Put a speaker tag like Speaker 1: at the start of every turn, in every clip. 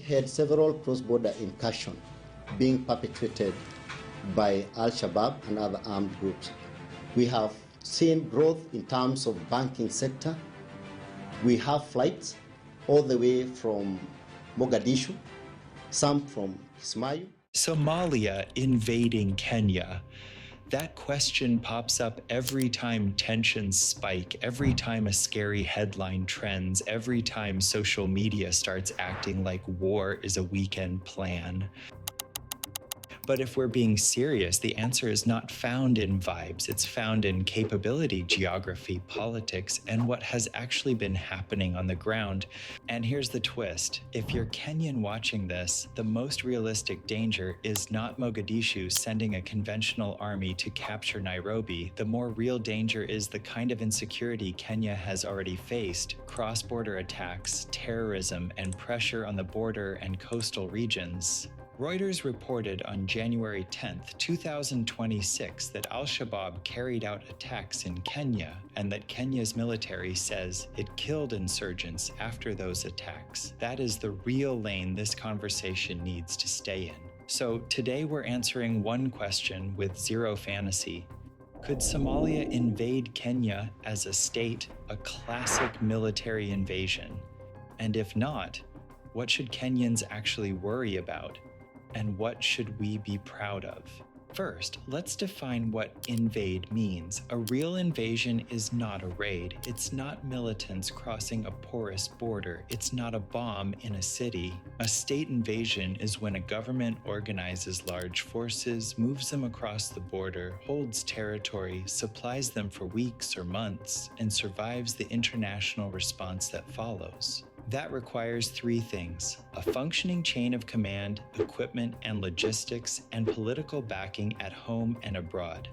Speaker 1: had several cross-border incursions being perpetrated by Al-Shabaab and other armed groups. We have seen growth in terms of banking sector. We have flights all the way from Mogadishu, some from Kismayo.
Speaker 2: Somalia invading Kenya. That question pops up every time tensions spike, every time a scary headline trends, every time social media starts acting like war is a weekend plan. But if we're being serious, the answer is not found in vibes. It's found in capability, geography, politics, and what has actually been happening on the ground. And here's the twist. If you're Kenyan watching this, the most realistic danger is not Mogadishu sending a conventional army to capture Nairobi. The more real danger is the kind of insecurity Kenya has already faced: cross-border attacks, terrorism, and pressure on the border and coastal regions. Reuters reported on January 10, 2026 that Al-Shabaab carried out attacks in Kenya and that Kenya's military says it killed insurgents after those attacks. That is the real lane this conversation needs to stay in. So today we're answering one question with zero fantasy. Could Somalia invade Kenya as a state, a classic military invasion? And if not, what should Kenyans actually worry about? And what should we be proud of? First, let's define what invade means. A real invasion is not a raid. It's not militants crossing a porous border. It's not a bomb in a city. A state invasion is when a government organizes large forces, moves them across the border, holds territory, supplies them for weeks or months, and survives the international response that follows. That requires three things: a functioning chain of command, equipment and logistics, and political backing at home and abroad.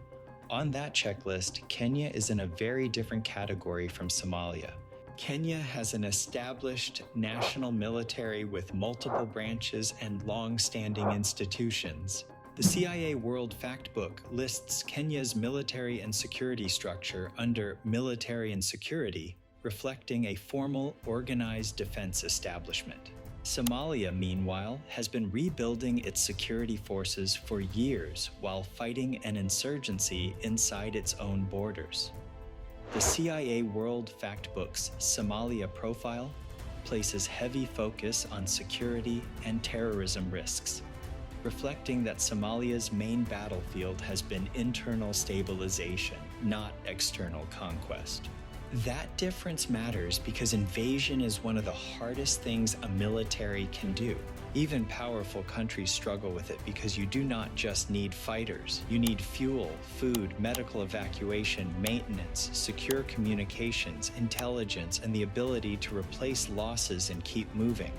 Speaker 2: On that checklist, Kenya is in a very different category from Somalia. Kenya has an established national military with multiple branches and long-standing institutions. The CIA World Factbook lists Kenya's military and security structure under military and security, reflecting a formal, organized defense establishment. Somalia, meanwhile, has been rebuilding its security forces for years while fighting an insurgency inside its own borders. The CIA World Factbook's Somalia profile places heavy focus on security and terrorism risks, reflecting that Somalia's main battlefield has been internal stabilization, not external conquest. That difference matters because invasion is one of the hardest things a military can do. Even powerful countries struggle with it because you do not just need fighters. You need fuel, food, medical evacuation, maintenance, secure communications, intelligence, and the ability to replace losses and keep moving.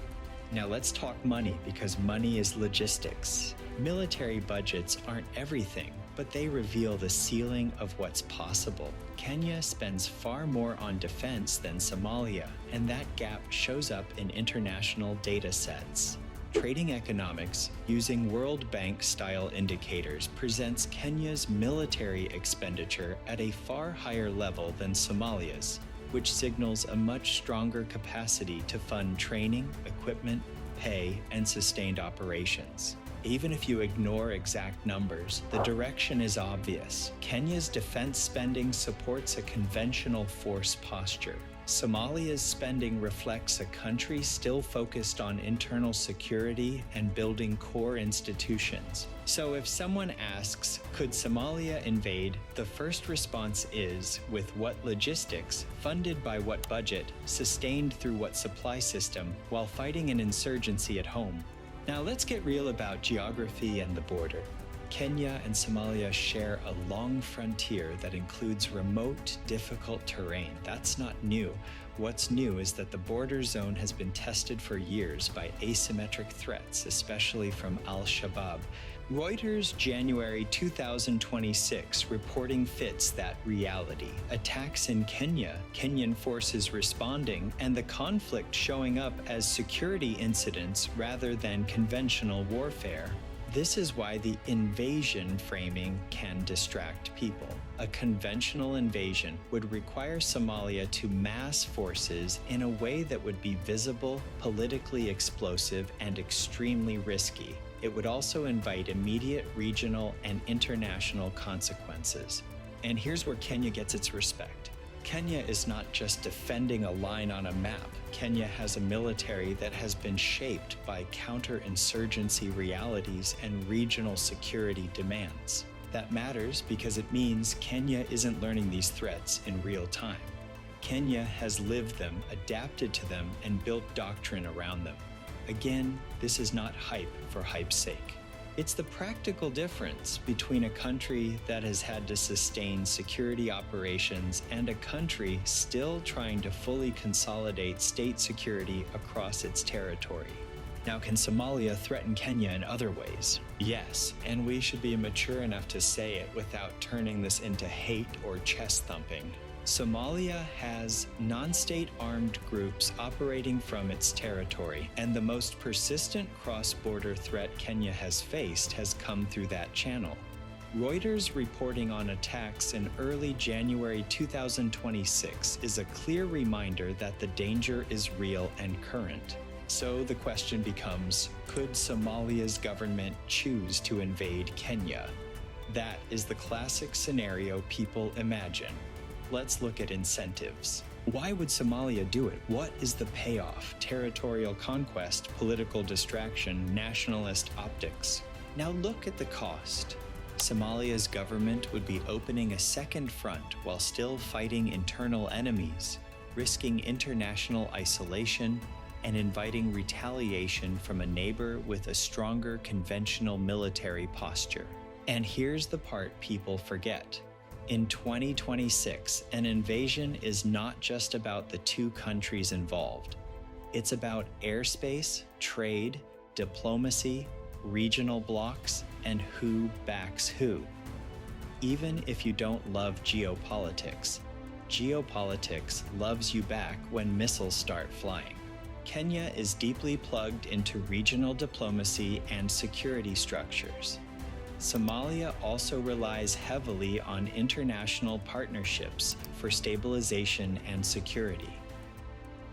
Speaker 2: Now let's talk money, because money is logistics. Military budgets aren't everything, but they reveal the ceiling of what's possible. Kenya spends far more on defense than Somalia, and that gap shows up in international data sets. Trading Economics, using World Bank-style indicators, presents Kenya's military expenditure at a far higher level than Somalia's, which signals a much stronger capacity to fund training, equipment, pay, and sustained operations. Even if you ignore exact numbers, the direction is obvious. Kenya's defense spending supports a conventional force posture. Somalia's spending reflects a country still focused on internal security and building core institutions. So if someone asks, could Somalia invade? The first response is, with what logistics, funded by what budget, sustained through what supply system, while fighting an insurgency at home? Now let's get real about geography and the border. Kenya and Somalia share a long frontier that includes remote, difficult terrain. That's not new. What's new is that the border zone has been tested for years by asymmetric threats, especially from Al-Shabaab. Reuters' January 2026 reporting fits that reality. Attacks in Kenya, Kenyan forces responding, and the conflict showing up as security incidents rather than conventional warfare. This is why the invasion framing can distract people. A conventional invasion would require Somalia to mass forces in a way that would be visible, politically explosive, and extremely risky. It would also invite immediate regional and international consequences. And here's where Kenya gets its respect. Kenya is not just defending a line on a map. Kenya has a military that has been shaped by counterinsurgency realities and regional security demands. That matters because it means Kenya isn't learning these threats in real time. Kenya has lived them, adapted to them, and built doctrine around them. Again, this is not hype for hype's sake. It's the practical difference between a country that has had to sustain security operations and a country still trying to fully consolidate state security across its territory. Now, can Somalia threaten Kenya in other ways? Yes, and we should be mature enough to say it without turning this into hate or chest thumping. Somalia has non-state armed groups operating from its territory, and the most persistent cross-border threat Kenya has faced has come through that channel. Reuters reporting on attacks in early January 2026 is a clear reminder that the danger is real and current. So the question becomes, could Somalia's government choose to invade Kenya? That is the classic scenario people imagine. Let's look at incentives. Why would Somalia do it? What is the payoff? Territorial conquest, political distraction, nationalist optics. Now look at the cost. Somalia's government would be opening a second front while still fighting internal enemies, risking international isolation, and inviting retaliation from a neighbor with a stronger conventional military posture. And here's the part people forget. In 2026, an invasion is not just about the two countries involved. It's about airspace, trade, diplomacy, regional blocs, and who backs who. Even if you don't love geopolitics, geopolitics loves you back when missiles start flying. Kenya is deeply plugged into regional diplomacy and security structures. Somalia also relies heavily on international partnerships for stabilization and security.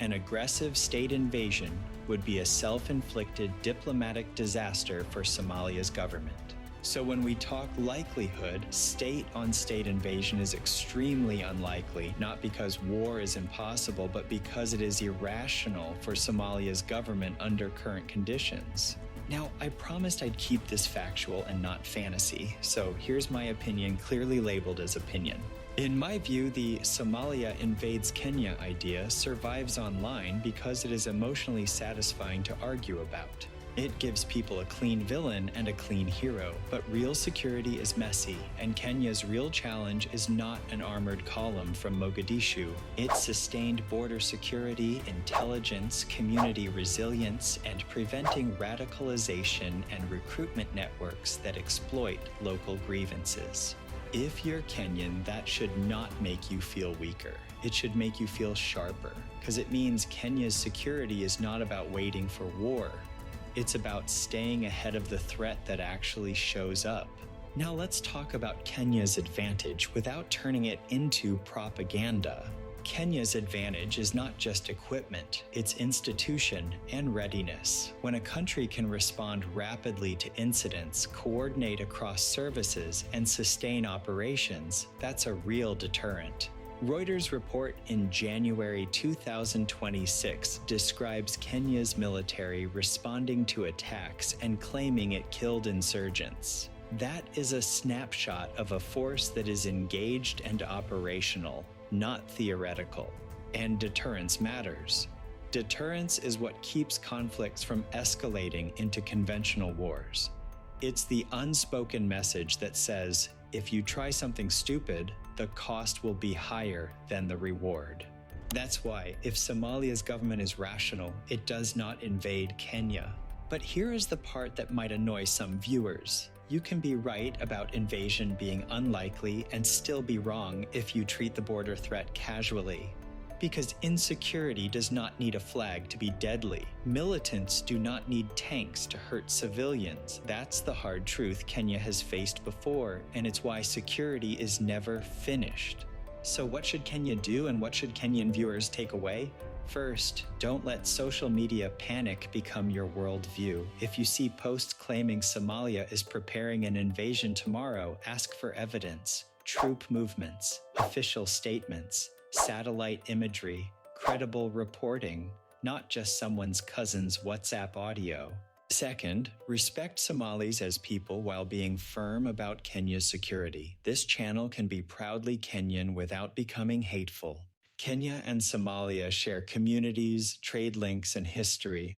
Speaker 2: An aggressive state invasion would be a self-inflicted diplomatic disaster for Somalia's government. So when we talk likelihood, state-on-state invasion is extremely unlikely, not because war is impossible, but because it is irrational for Somalia's government under current conditions. Now, I promised I'd keep this factual and not fantasy, so here's my opinion clearly labeled as opinion. In my view, the Somalia invades Kenya idea survives online because it is emotionally satisfying to argue about. It gives people a clean villain and a clean hero, but real security is messy, and Kenya's real challenge is not an armored column from Mogadishu. It's sustained border security, intelligence, community resilience, and preventing radicalization and recruitment networks that exploit local grievances. If you're Kenyan, that should not make you feel weaker. It should make you feel sharper, because it means Kenya's security is not about waiting for war. It's about staying ahead of the threat that actually shows up. Now let's talk about Kenya's advantage without turning it into propaganda. Kenya's advantage is not just equipment, it's institution and readiness. When a country can respond rapidly to incidents, coordinate across services, and sustain operations, that's a real deterrent. Reuters report in January 2026 describes Kenya's military responding to attacks and claiming it killed insurgents. That is a snapshot of a force that is engaged and operational, not theoretical. And deterrence matters. Deterrence is what keeps conflicts from escalating into conventional wars. It's the unspoken message that says, if you try something stupid, the cost will be higher than the reward. That's why, if Somalia's government is rational, it does not invade Kenya. But here is the part that might annoy some viewers. You can be right about invasion being unlikely and still be wrong if you treat the border threat casually. Because insecurity does not need a flag to be deadly. Militants do not need tanks to hurt civilians. That's the hard truth Kenya has faced before, and it's why security is never finished. So what should Kenya do, and what should Kenyan viewers take away? First, don't let social media panic become your worldview. If you see posts claiming Somalia is preparing an invasion tomorrow, ask for evidence, troop movements, official statements, satellite imagery, credible reporting, not just someone's cousin's WhatsApp audio. Second, respect Somalis as people while being firm about Kenya's security. This channel can be proudly Kenyan without becoming hateful. Kenya and Somalia share communities, trade links, and history.